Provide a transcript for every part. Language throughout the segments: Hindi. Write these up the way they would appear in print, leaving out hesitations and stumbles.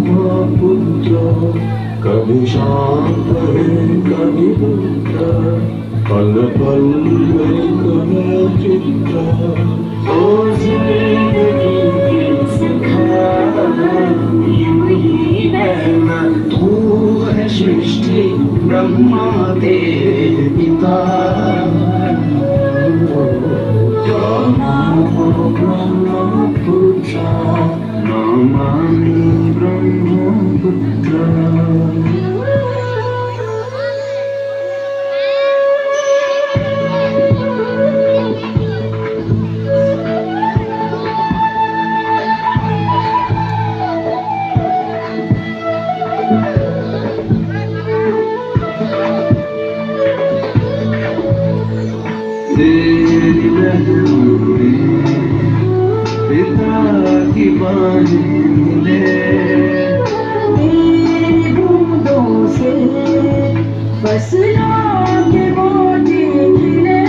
ब्रह्मपुत्र कभी शांत है कभी रुद्र पल पल एक नया चित्र ओ जिंदगी की सखा यूं ही रहना तू है सृष्टि ब्रह्मा तेरे पिता ब्रह्मपुत्र नमामि ब्रह्मपुत्र तेरी लहरों में पिता की बाहें मिले तेरी बूंदों से फसलों के मोती खिले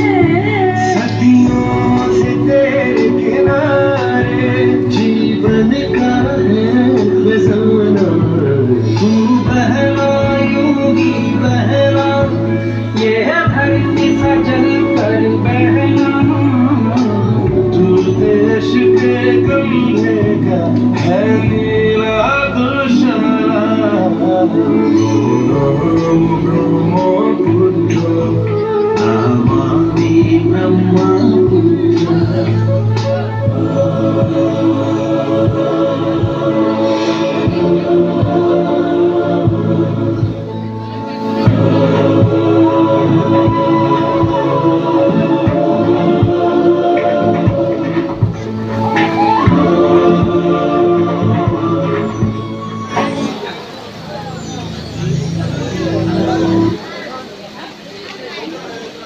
सदियों से तेरे किनारे जीवन का है खजाना तू बहला यूं ही बहला ये है धरती सजल कर बहला तू देश के गमले का है नीला दुशाला नाम ब्रह्मपुत्र नमामि ब्रह्मपुत्र